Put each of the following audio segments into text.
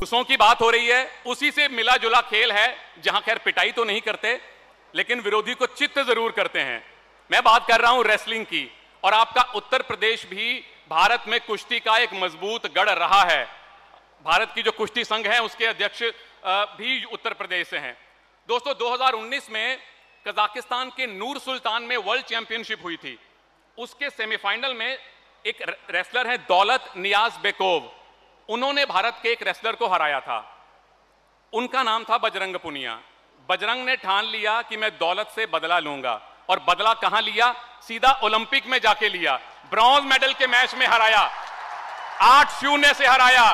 पुरुषों की बात हो रही है, उसी से मिला जुला खेल है, जहां खैर पिटाई तो नहीं करते लेकिन विरोधी को चित्त जरूर करते हैं। मैं बात कर रहा हूं रेसलिंग की, और आपका उत्तर प्रदेश भी भारत में कुश्ती का एक मजबूत गढ़ रहा है। भारत की जो कुश्ती संघ है उसके अध्यक्ष भी उत्तर प्रदेश से हैं। दोस्तों 2019 में कजाकिस्तान के नूर सुल्तान में वर्ल्ड चैंपियनशिप हुई थी। उसके सेमीफाइनल में एक रेसलर है दौलत नियाज बेकोव, उन्होंने भारत के एक रेसलर को हराया था। उनका नाम था बजरंग पुनिया। बजरंग ने ठान लिया कि मैं दौलत से बदला लूंगा, और बदला कहां लिया? सीधा ओलंपिक में जाके लिया। ब्रॉन्ज मेडल के मैच में हराया, 8-0 से हराया।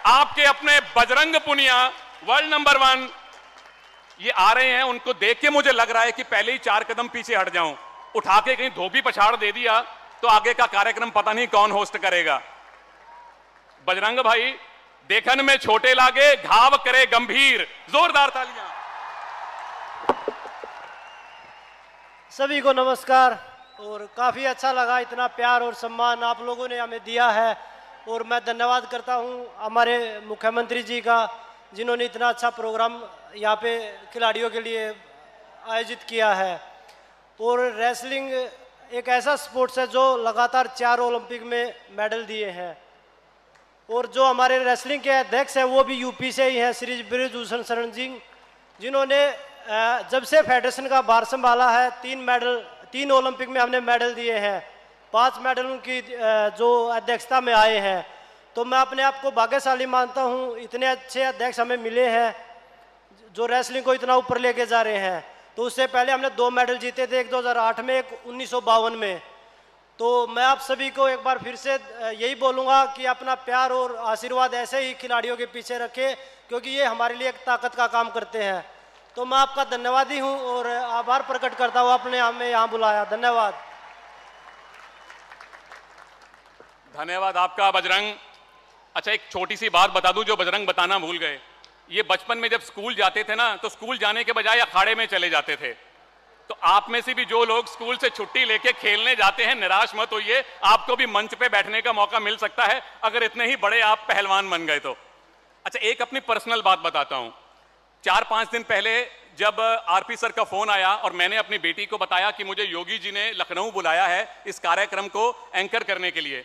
आपके अपने बजरंग पुनिया वर्ल्ड नंबर 1 ये आ रहे हैं। उनको देख के मुझे लग रहा है कि पहले ही 4 कदम पीछे हट जाऊं। उठा के कहीं धोबी पछाड़ दे दिया तो आगे का कार्यक्रम पता नहीं कौन होस्ट करेगा। बजरंग भाई देखन में छोटे लागे, घाव करे गंभीर। जोरदार तालियां। सभी को नमस्कार। और काफ़ी अच्छा लगा, इतना प्यार और सम्मान आप लोगों ने हमें दिया है। और मैं धन्यवाद करता हूं हमारे मुख्यमंत्री जी का, जिन्होंने इतना अच्छा प्रोग्राम यहाँ पे खिलाड़ियों के लिए आयोजित किया है। और रेसलिंग एक ऐसा स्पोर्ट्स है जो लगातार 4 ओलंपिक में मेडल दिए हैं। और जो हमारे रेसलिंग के अध्यक्ष हैं वो भी यूपी से ही हैं, श्री बृजभूषण शरण जी, जिन्होंने जब से फेडरेशन का भार संभाला है 3 ओलंपिक में हमने मेडल दिए हैं। 5 मेडल उनकी जो अध्यक्षता में आए हैं। तो मैं अपने आप को भाग्यशाली मानता हूं, इतने अच्छे अध्यक्ष हमें मिले हैं जो रेसलिंग को इतना ऊपर लेके जा रहे हैं। तो उससे पहले हमने 2 मेडल जीते थे, एक 2008 में, एक 1952 में। तो मैं आप सभी को एक बार फिर से यही बोलूँगा कि अपना प्यार और आशीर्वाद ऐसे ही खिलाड़ियों के पीछे रखें, क्योंकि ये हमारे लिए एक ताकत का काम करते हैं। तो मैं आपका धन्यवादी हूँ और आभार प्रकट करता हूँ आपने हमें यहाँ बुलाया। धन्यवाद। धन्यवाद आपका बजरंग। अच्छा, एक छोटी सी बात बता दूं जो बजरंग बताना भूल गए। ये बचपन में जब स्कूल जाते थे ना, तो स्कूल जाने के बजाय अखाड़े में चले जाते थे। तो आप में से भी जो लोग स्कूल से छुट्टी लेके खेलने जाते हैं, निराश मत होइए, आपको भी मंच पे बैठने का मौका मिल सकता है अगर इतने ही बड़े आप पहलवान बन गए तो। अच्छा, एक अपनी पर्सनल बात बताता हूं। 4-5 दिन पहले जब आरपी सर का फोन आया और मैंने अपनी बेटी को बताया कि मुझे योगी जी ने लखनऊ बुलाया है इस कार्यक्रम को एंकर करने के लिए,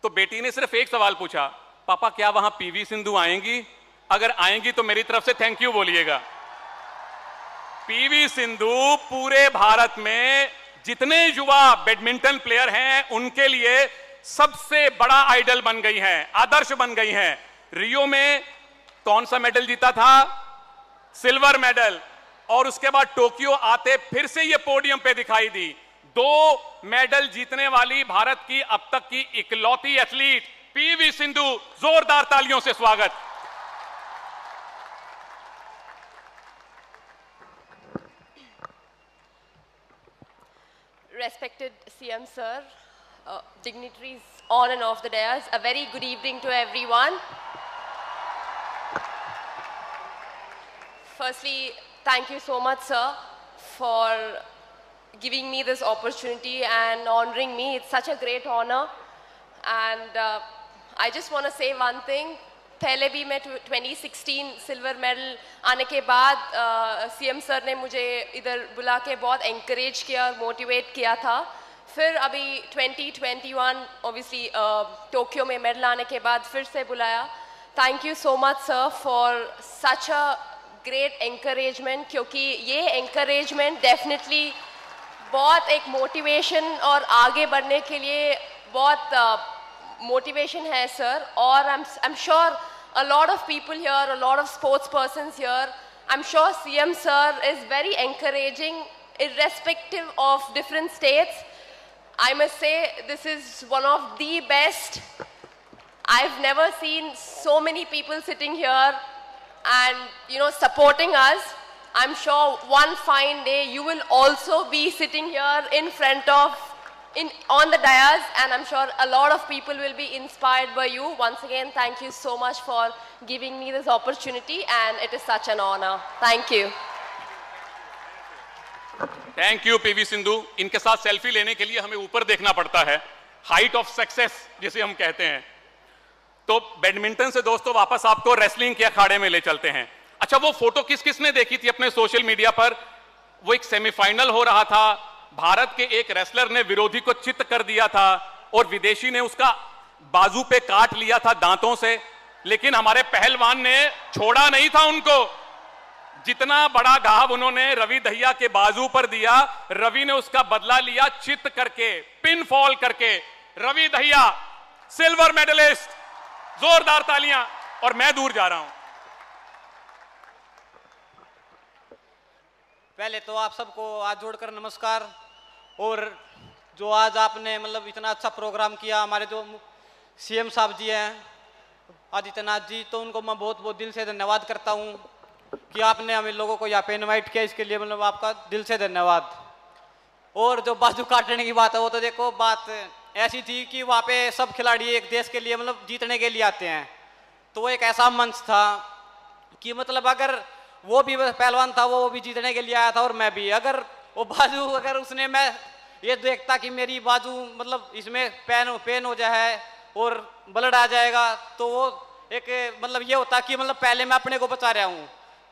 तो बेटी ने सिर्फ एक सवाल पूछा, पापा क्या वहां पीवी सिंधु आएंगी? अगर आएंगी तो मेरी तरफ से थैंक यू बोलिएगा। पीवी सिंधु पूरे भारत में जितने युवा बैडमिंटन प्लेयर हैं उनके लिए सबसे बड़ा आइडल बन गई हैं, आदर्श बन गई हैं। रियो में कौन सा मेडल जीता था? Silver medal. और उसके बाद टोक्यो आते फिर से ये पोडियम पे दिखाई दी। 2 मेडल जीतने वाली भारत की अब तक की इकलौती एथलीट पीवी सिंधु। जोरदार तालियों से स्वागत। Respected CM sir, dignitaries on and off the dais, a very good evening to everyone. Firstly, thank you so much, sir, for giving me this opportunity and honoring me. It's such a great honor. And I just want to say one thing. पहले भी मैं 2016 silver medal आने के बाद CM sir ने मुझे इधर बुला के बहुत एंकरेज किया और मोटिवेट किया था। फिर अभी 2021 ऑब्वियसली टोक्यो में मेडल आने के बाद फिर से बुलाया। Thank you so much sir for such a great encouragement, क्योंकि ये एंकरेजमेंट डेफिनेटली बहुत एक मोटिवेशन और आगे बढ़ने के लिए बहुत motivation है सर। और I'm sure a lot of people here, a lot of sports persons here, I'm sure CM sir is very encouraging irrespective of different states. I must say this is one of the best. I've never seen so many people sitting here and supporting us. I'm sure one fine day you will also be sitting here in front of on the dais, and I'm sure a lot of people will be inspired by you. Once again, thank you so much for giving me this opportunity, and it is such an honor. Thank you. Thank you PV Sindhu. इनके साथ selfie लेने के लिए हमें ऊपर देखना पड़ता है, हाइट ऑफ सक्सेस जिसे हम कहते हैं। तो बैडमिंटन से दोस्तों वापस आपको रेसलिंग के अखाड़े में ले चलते हैं। अच्छा, वो फोटो किस किस ने देखी थी अपने सोशल मीडिया पर? वो एक सेमीफाइनल हो रहा था, भारत के एक रेसलर ने विरोधी को चित कर दिया था और विदेशी ने उसका बाजू पे काट लिया था दांतों से, लेकिन हमारे पहलवान ने छोड़ा नहीं था उनको। जितना बड़ा घाव उन्होंने रवि दहिया के बाजू पर दिया, रवि ने उसका बदला लिया चित करके, पिन फॉल करके। रवि दहिया सिल्वर मेडलिस्ट, जोरदार तालियां। और मैं दूर जा रहा हूं। पहले तो आप सबको आज जोड़कर नमस्कार। और जो आज आपने मतलब इतना अच्छा प्रोग्राम किया, हमारे जो सीएम साहब जी हैं आदित्यनाथ जी, तो उनको मैं बहुत बहुत दिल से धन्यवाद करता हूं कि आपने हमें लोगों को यहाँ पे इनवाइट किया, इसके लिए मतलब आपका दिल से धन्यवाद। और जो बाजू काटने की बात है, वो तो देखो बात ऐसी थी कि वहाँ पे सब खिलाड़ी एक देश के लिए मतलब जीतने के लिए आते हैं, तो वो एक ऐसा मंच था कि मतलब अगर वो भी पहलवान था, वो भी जीतने के लिए आया था और मैं भी, अगर वो बाजू अगर उसने मैं ये देखता कि मेरी बाजू मतलब इसमें पेन हो जाए और ब्लड आ जाएगा, तो वो एक मतलब ये होता कि मतलब पहले मैं अपने को बचा रहा हूँ,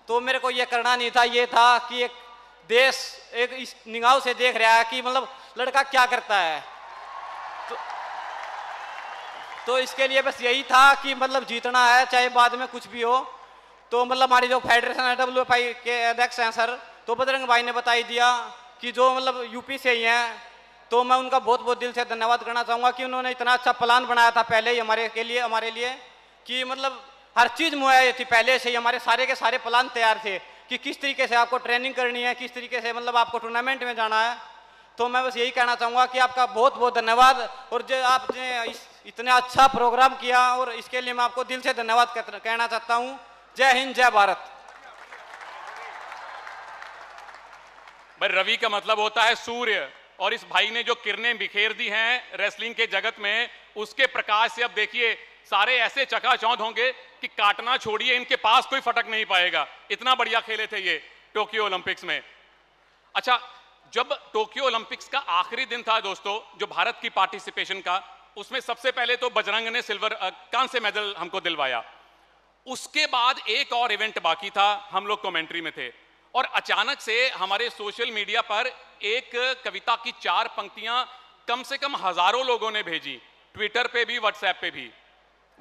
तो मेरे को ये करना नहीं था। ये था कि एक देश एक इस निगाह से देख रहा है कि मतलब लड़का क्या करता है, तो इसके लिए बस यही था कि मतलब जीतना है चाहे बाद में कुछ भी हो। तो मतलब हमारी जो फेडरेशन है WFI के अध्यक्ष हैं सर, तो बजरंग भाई ने बता ही दिया कि जो मतलब यूपी से ही हैं, तो मैं उनका बहुत बहुत दिल से धन्यवाद करना चाहूँगा कि उन्होंने इतना अच्छा प्लान बनाया था पहले ही हमारे लिए कि मतलब हर चीज़ मुहैया थी पहले से ही, हमारे सारे के सारे प्लान तैयार थे कि किस तरीके से आपको ट्रेनिंग करनी है, किस तरीके से मतलब आपको टूर्नामेंट में जाना है। तो मैं बस यही कहना चाहूँगा कि आपका बहुत बहुत धन्यवाद, और जो आपने इतना अच्छा प्रोग्राम किया और इसके लिए मैं आपको दिल से धन्यवाद कहना चाहता हूँ। जय हिंद, जय भारत। भाई रवि का मतलब होता है सूर्य, और इस भाई ने जो किरणें बिखेर दी हैं रेसलिंग के जगत में, उसके प्रकाश से अब देखिए सारे ऐसे चकाचौंध होंगे कि काटना छोड़िए, इनके पास कोई फटक नहीं पाएगा। इतना बढ़िया खेले थे ये टोक्यो ओलंपिक्स में। अच्छा, जब टोक्यो ओलंपिक्स का आखिरी दिन था दोस्तों, जो भारत की पार्टिसिपेशन का, उसमें सबसे पहले तो बजरंग ने कांस्य मेडल हमको दिलवाया। उसके बाद एक और इवेंट बाकी था, हम लोग कमेंट्री में थे, और अचानक से हमारे सोशल मीडिया पर एक कविता की 4 पंक्तियां कम से कम हजारों लोगों ने भेजी, ट्विटर पे भी, व्हाट्सएप पे भी।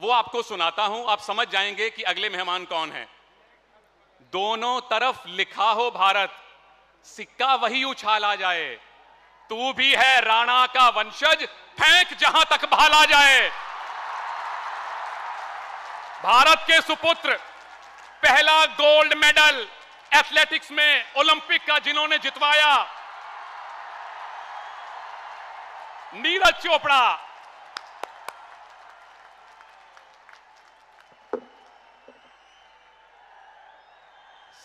वो आपको सुनाता हूं, आप समझ जाएंगे कि अगले मेहमान कौन है। दोनों तरफ लिखा हो भारत, सिक्का वही उछाला जाए, तू भी है राणा का वंशज, फेंक जहां तक भाला जाए। भारत के सुपुत्र, पहला गोल्ड मेडल एथलेटिक्स में ओलंपिक का जिन्होंने जितवाया, नीरज चोपड़ा।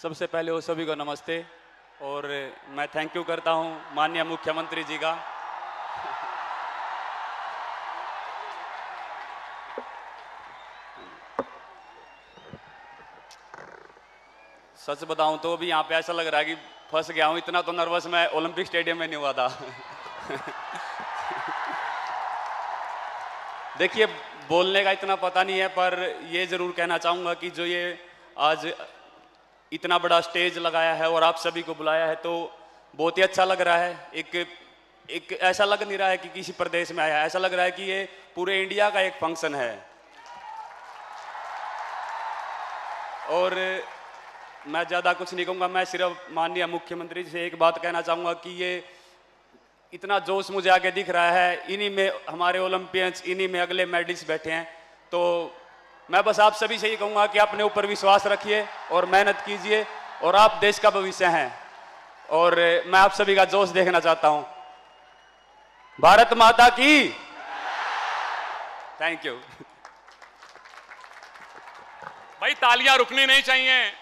सबसे पहले वो सभी को नमस्ते, और मैं थैंक यू करता हूं माननीय मुख्यमंत्री जी का। सच बताऊं तो भी यहाँ पे ऐसा लग रहा है कि फंस गया हूं, इतना तो नर्वस मैं ओलंपिक स्टेडियम में नहीं हुआ था। देखिए, बोलने का इतना पता नहीं है, पर ये जरूर कहना चाहूंगा कि जो ये आज इतना बड़ा स्टेज लगाया है और आप सभी को बुलाया है, तो बहुत ही अच्छा लग रहा है। एक ऐसा लग नहीं रहा है कि किसी प्रदेश में आया है, ऐसा लग रहा है कि ये पूरे इंडिया का एक फंक्शन है। और मैं ज़्यादा कुछ नहीं कहूँगा, मैं सिर्फ माननीय मुख्यमंत्री जी से एक बात कहना चाहूँगा कि ये इतना जोश मुझे आगे दिख रहा है, इन्हीं में हमारे ओलंपियंस, इन्हीं में अगले मेडलिस्ट बैठे हैं। तो मैं बस आप सभी से ही कहूँगा कि अपने ऊपर विश्वास रखिए और मेहनत कीजिए, और आप देश का भविष्य हैं, और मैं आप सभी का जोश देखना चाहता हूँ। भारत माता की। Thank you. भाई तालियां रुकनी नहीं चाहिए।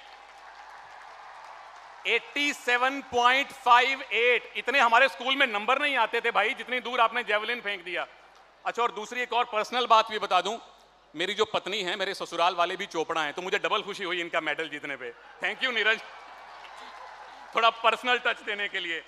87.58, इतने हमारे स्कूल में नंबर नहीं आते थे भाई, जितनी दूर आपने जेवलिन फेंक दिया। अच्छा, और दूसरी एक और पर्सनल बात भी बता दूं, मेरी जो पत्नी है, मेरे ससुराल वाले भी चोपड़ा हैं, तो मुझे डबल खुशी हुई इनका मेडल जीतने पे। थैंक यू नीरज, थोड़ा पर्सनल टच देने के लिए।